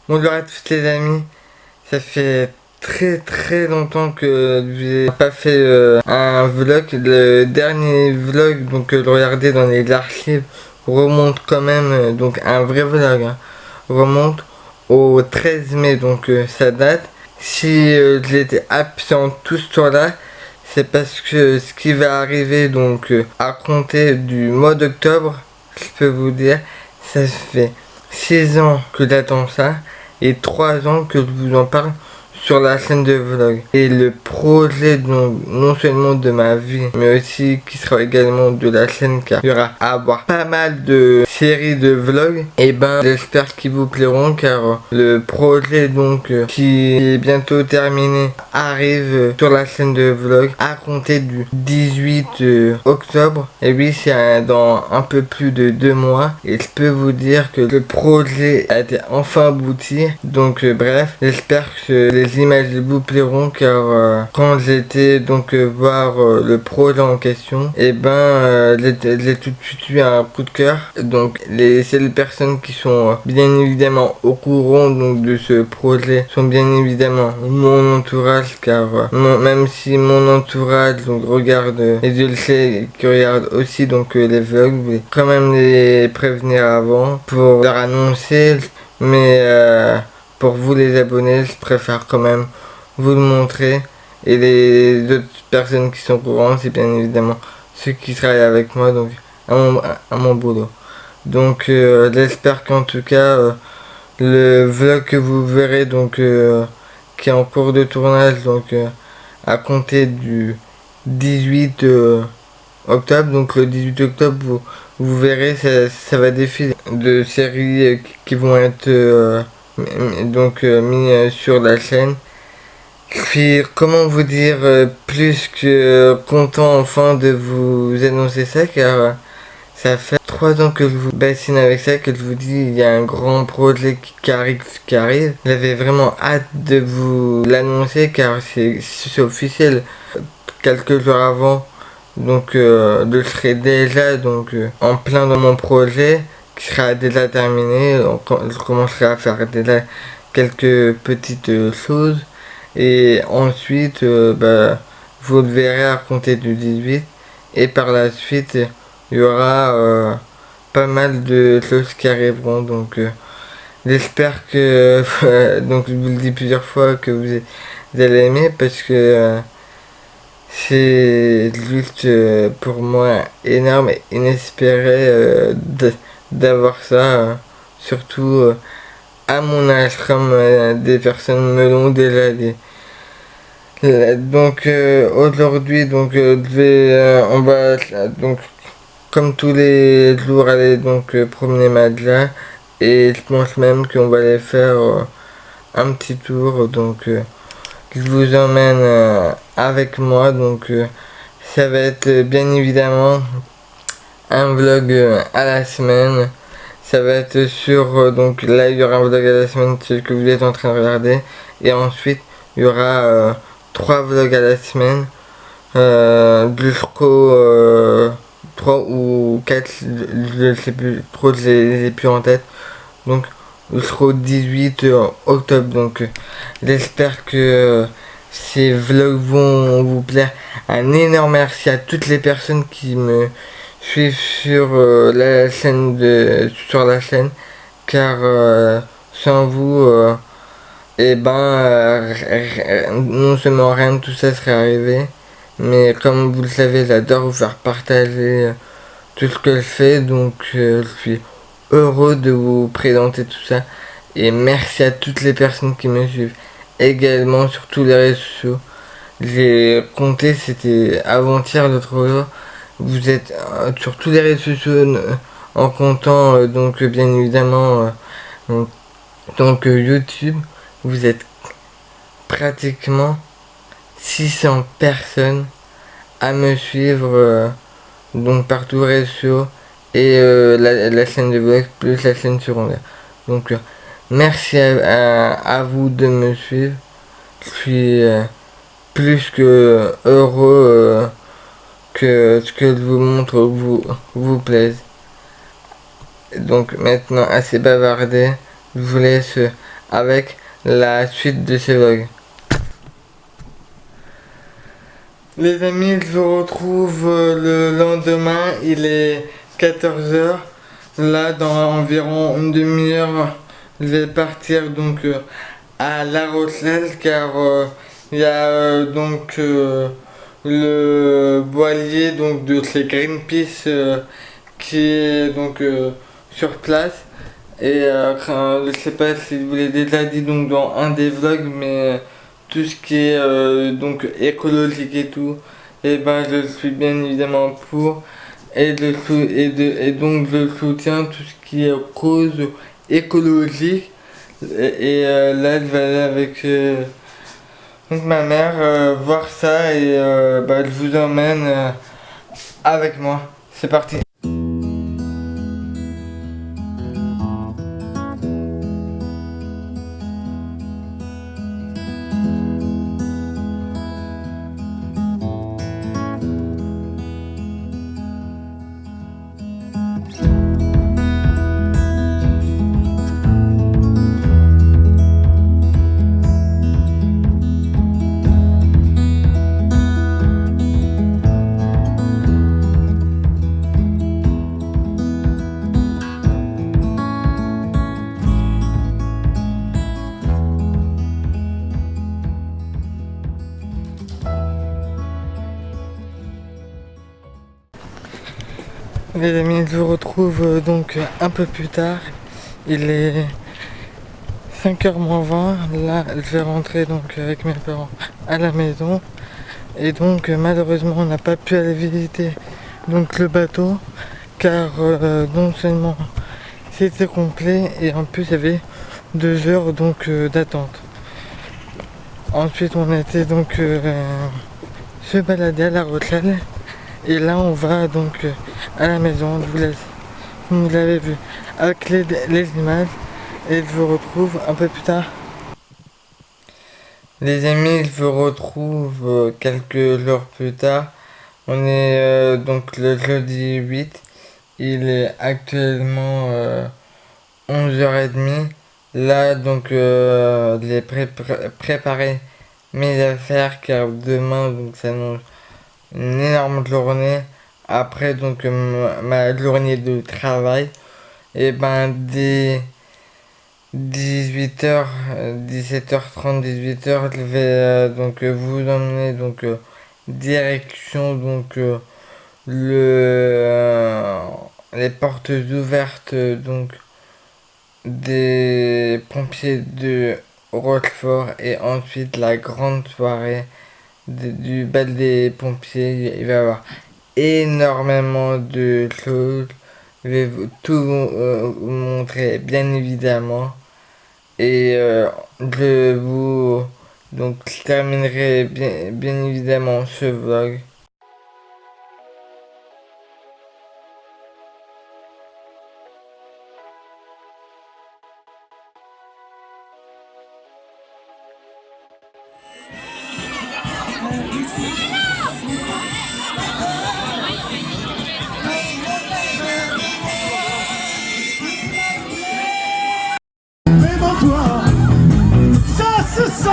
Bonjour à tous les amis, ça fait très longtemps que je n'ai pas fait un vlog. Le dernier vlog donc, que je regardais dans les archives remonte quand même, donc un vrai vlog, hein, remonte au 13 mai, donc ça date. Si j'étais absent tout ce temps-là, c'est parce que ce qui va arriver donc à compter du mois d'octobre, je peux vous dire, ça fait 6 ans que j'attends ça et 3 ans que je vous en parle sur la chaîne de vlog. Et le projet donc, non seulement de ma vie, mais aussi qui sera également de la chaîne, car il y aura à avoir pas mal de séries de vlogs. Et ben j'espère qu'ils vous plairont, car le projet donc qui est bientôt terminé arrive sur la chaîne de vlog à compter du 18 octobre. Et oui, c'est dans un peu plus de 2 mois. Et je peux vous dire que le projet a été enfin abouti. Donc bref, j'espère que les images vous plairont, car quand j'étais donc voir le projet en question, et ben j'ai tout de suite eu un coup de cœur. Donc les seules personnes qui sont bien évidemment au courant donc de ce projet sont bien évidemment mon entourage, car même si mon entourage donc regarde et je le sais qui regarde aussi donc les vlogs, je vais quand même les prévenir avant pour leur annoncer, mais pour vous les abonnés, je préfère quand même vous le montrer. Et les autres personnes qui sont au courant, c'est bien évidemment ceux qui travaillent avec moi, donc à mon boulot. Donc j'espère qu'en tout cas le vlog que vous verrez donc qui est en cours de tournage, donc à compter du 18 octobre, donc le 18 octobre vous verrez, ça va défiler de séries qui vont être donc mis sur la chaîne. Je suis, comment vous dire, plus que content enfin de vous annoncer ça, car ça fait 3 ans que je vous bassine avec ça, que je vous dis il y a un grand projet qui arrive. J'avais vraiment hâte de vous l'annoncer, car c'est officiel. Quelques jours avant, donc je serai déjà donc en plein dans mon projet qui sera déjà terminé. Je commencerai à faire déjà quelques petites choses, et ensuite vous le verrez à compter du 18, et par la suite il y aura pas mal de choses qui arriveront. Donc j'espère que donc je vous le dis plusieurs fois que vous allez aimer, parce que c'est juste pour moi énorme et inespéré d'avoir ça, surtout à mon âge, comme des personnes me l'ont déjà dit. Donc aujourd'hui, donc on va donc comme tous les jours aller donc promener Madla, et je pense même qu'on va aller faire un petit tour. Donc je vous emmène avec moi. Donc ça va être bien évidemment un vlog à la semaine. Ça va être sur donc là il y aura un vlog à la semaine, celui que vous êtes en train de regarder, et ensuite il y aura 3 vlogs à la semaine jusqu'au 3 ou 4, je sais plus trop, je les ai plus en tête. Donc jusqu'au 18 octobre. Donc j'espère que ces vlogs vont vous plaire. Un énorme merci à toutes les personnes qui me suivent sur la chaîne sur la chaîne, car sans vous et ben non seulement rien de tout ça serait arrivé, mais comme vous le savez, j'adore vous faire partager tout ce que je fais. Donc je suis heureux de vous présenter tout ça, et merci à toutes les personnes qui me suivent également sur tous les réseaux sociaux. J'ai compté, c'était avant-hier, l'autre jour. Vous êtes sur tous les réseaux sociaux en comptant donc bien évidemment donc YouTube. Vous êtes pratiquement 600 personnes à me suivre donc par tous les réseaux sociaux, et la chaîne de vlog plus la chaîne secondaire. Donc merci à vous de me suivre. Je suis plus que heureux que ce que je vous montre vous plaise. Donc maintenant, assez bavardé, je vous laisse avec la suite de ces vlogs. Les amis, je vous retrouve le lendemain, il est 14 h. Là, dans environ une demi-heure, je vais partir donc à La Rochelle car il y a donc le voilier donc de chez Greenpeace qui est donc sur place. Et je sais pas si je vous l'ai déjà dit donc dans un des vlogs, mais tout ce qui est donc écologique et tout, et ben je suis bien évidemment pour, et donc je soutiens tout ce qui est cause écologique. Là je vais aller avec donc ma mère voir ça, et bah, je vous emmène avec moi. C'est parti. Les amis, je vous retrouve donc un peu plus tard. Il est 5h moins 20. Là, je vais rentrer donc avec mes parents à la maison. Et donc, malheureusement, on n'a pas pu aller visiter donc le bateau, car non seulement c'était complet, et en plus il y avait 2 heures donc d'attente. Ensuite, on était donc se balader à La Rochelle. Et là on va donc à la maison, je vous laisse, vous l'avez vu, avec les images, et je vous retrouve un peu plus tard. Les amis, je vous retrouve quelques jours plus tard. On est donc le jeudi 8, il est actuellement 11h30. Là donc j'ai préparé mes affaires car demain donc ça annonce une énorme journée. Après donc ma journée de travail, et ben dès 18h, 17h30, 18h, je vais donc vous emmener donc direction donc les portes ouvertes donc des pompiers de Rochefort, et ensuite la grande soirée du bal des pompiers. Il va y avoir énormément de choses. Je vais tout vous montrer bien évidemment. Et je vous donc terminerai bien évidemment ce vlog. Ça se sent.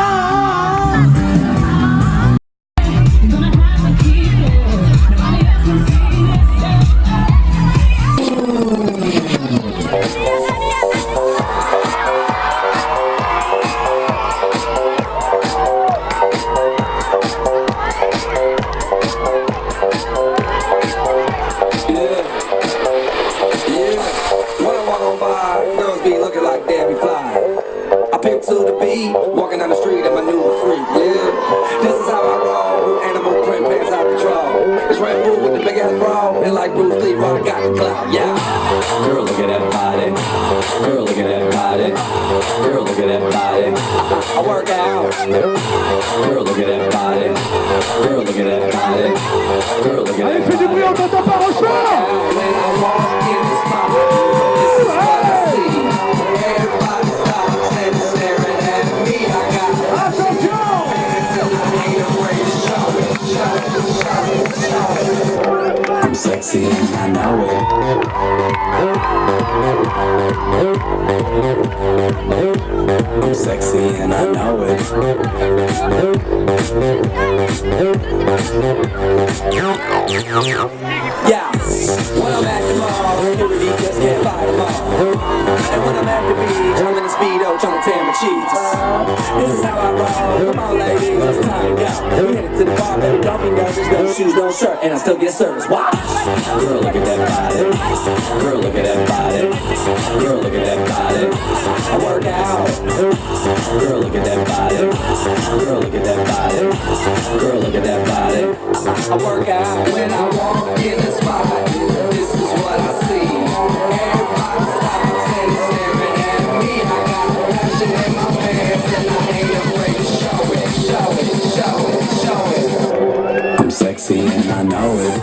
To the beat, walking down the street and my new freak, yeah. This is how I roll, animal print pants out control. It's Red Bull with the big ass bra, and like Bruce Lee, I got the clout, yeah. Girl, look at that body. Girl, look at that body. Girl, look at that body. I work out. Girl, look at that body. Girl, look at that body. Girl, look at that body. Allez, fais du bruit, on t'entend pas, Rochefort. When I walk in the spot, this is what I see. Everybody stops and staring at me. I got I'm sexy and I know it. I'm sexy and I know it. Yeah, when I'm at the mall, security just can't fight them all. And when I'm at the beach, I'm in a Speedo trying to tan my cheeks. This is how I roll. Come on, ladies, it's time to go. We headed to the bar, baby, don't be nervous. No shoes, no shirt, and I still get service. Watch. Girl, look at that body. Girl, look at that body. Girl, look at that body. I work out. Girl, look at that body. Girl, look at that body. Girl, look at that body. I work out when I walk in the spot. This is what I see. Everybody stops and staring at me. I got passion in my pants and I ain't afraid to show it, show it, show it, show it. I'm sexy and I know it.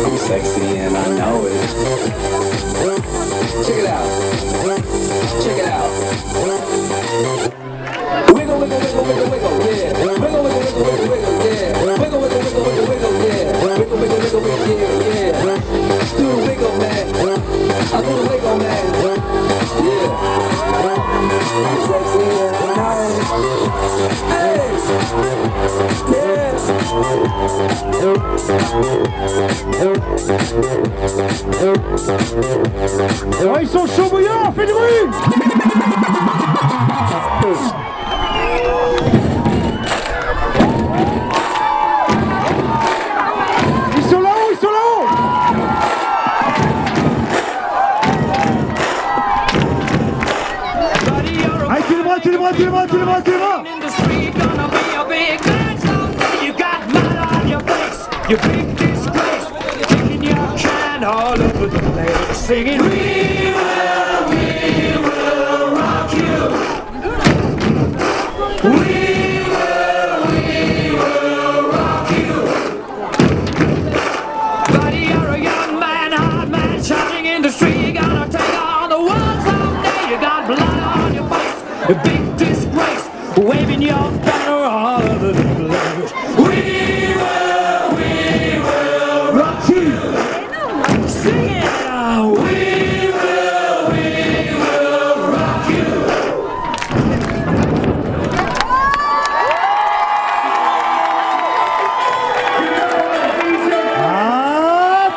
I'm sexy and I know it. Check it out. Check it out. Wiggle, wiggle, wiggle, wiggle, wiggle, yeah. Wiggle, wiggle, wiggle, wiggle, wiggle, yeah. Wiggle, wiggle, wiggle, wiggle, wiggle, yeah. Wiggle, wiggle, wiggle, wiggle, yeah, yeah. Do the wiggle, man. I do the wiggle, man. Yeah. I'm sexy and I know it. Hey. Yeah. Oh, ils sont chauds bouillants, fais du bruit! Ils sont là-haut, ils sont là-haut! Allez, tous les bras, tous les bras, tous les bras, tous les bras, tous les bras! You big disgrace, kicking your can all over the place, singing, we will rock you. We will rock you. Buddy, you're a young man, hard man, shouting in the street. You're gonna take on the world someday. You got blood on your face, a big disgrace, waving your banner all over the place. We will rock you. Sing it now. We will rock you.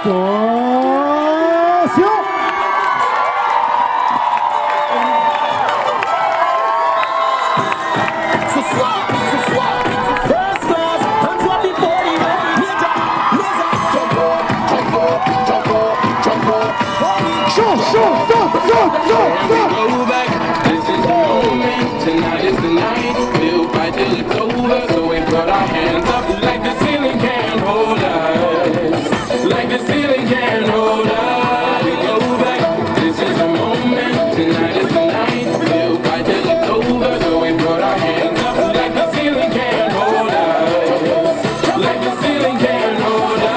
Attention. Ce soir, first class, I'm 2040. This is the moment, tonight is the night. We'll fight till it's over, so we put our hands up like the ceiling can't hold us. Like the ceiling can't hold us. We go back. This is the moment, tonight is the night. We'll fight till it's over, so we put our hands up like the ceiling can't hold us. Like the ceiling can't hold us.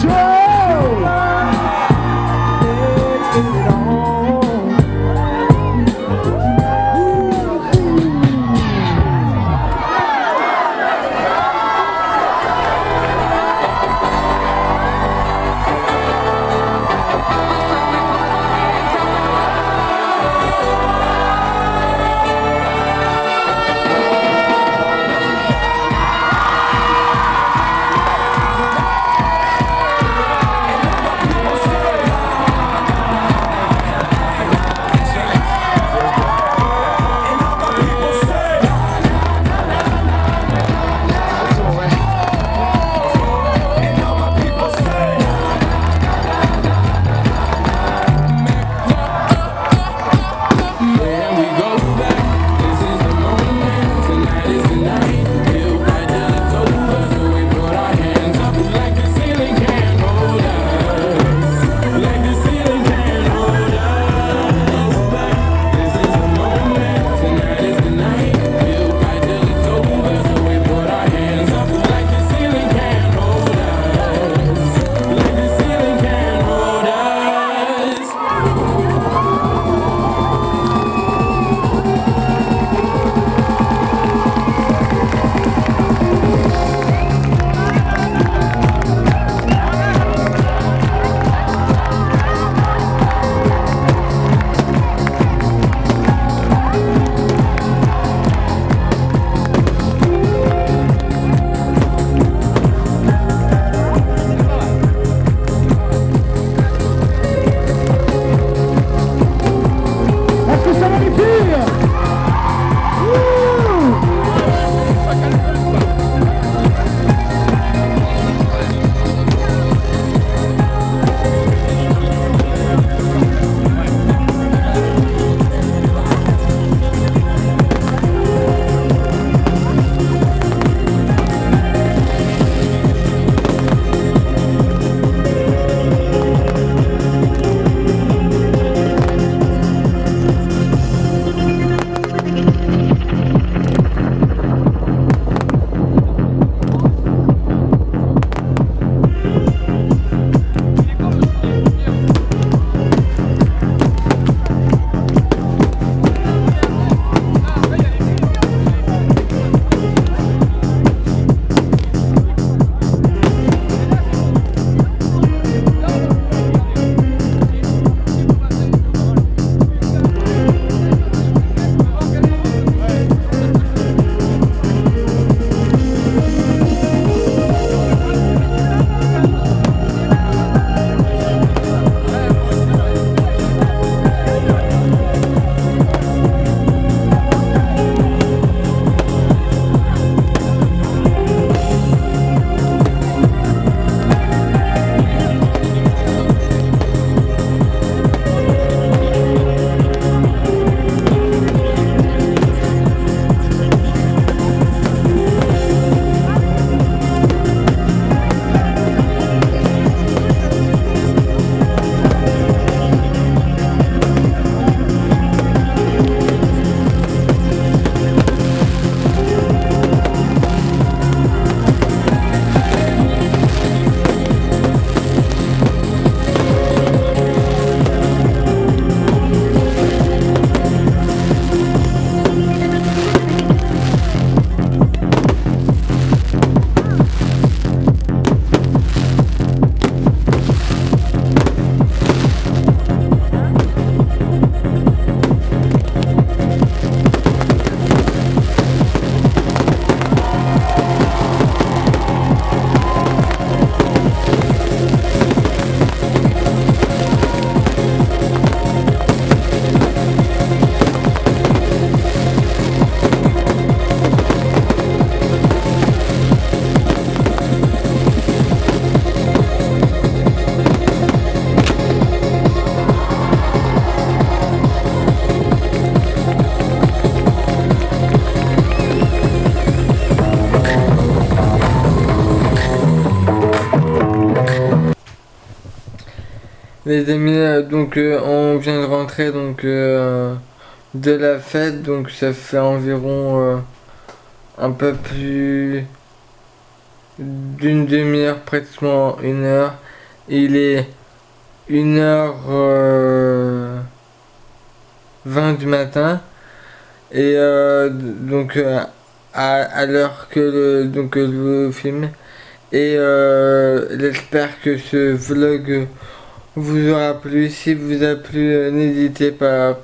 show. Let's get it on. Les amis, donc on vient de rentrer donc de la fête, donc ça fait environ un peu plus d'une demi-heure, pratiquement une heure. Il est 1h20 du matin. Et donc à l'heure que le film. Et j'espère que ce vlog vous aura plu. Si vous a plu, n'hésitez pas,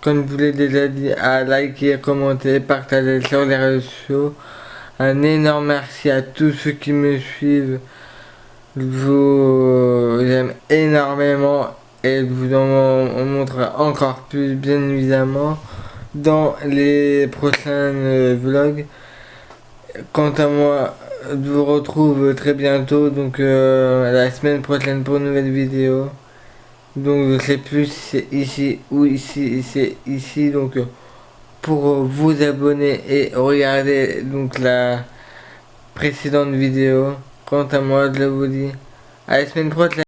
comme je vous l'ai déjà dit, à liker, commenter, partager sur les réseaux sociaux. Un énorme merci à tous ceux qui me suivent. Je vous aime énormément et je vous en montrerai encore plus, bien évidemment, dans les prochains vlogs. Quant à moi, je vous retrouve très bientôt, donc la semaine prochaine pour une nouvelle vidéo. Donc je sais plus si c'est ici ou ici, c'est ici, donc pour vous abonner et regarder donc la précédente vidéo. Quant à moi, je vous dis à la semaine prochaine.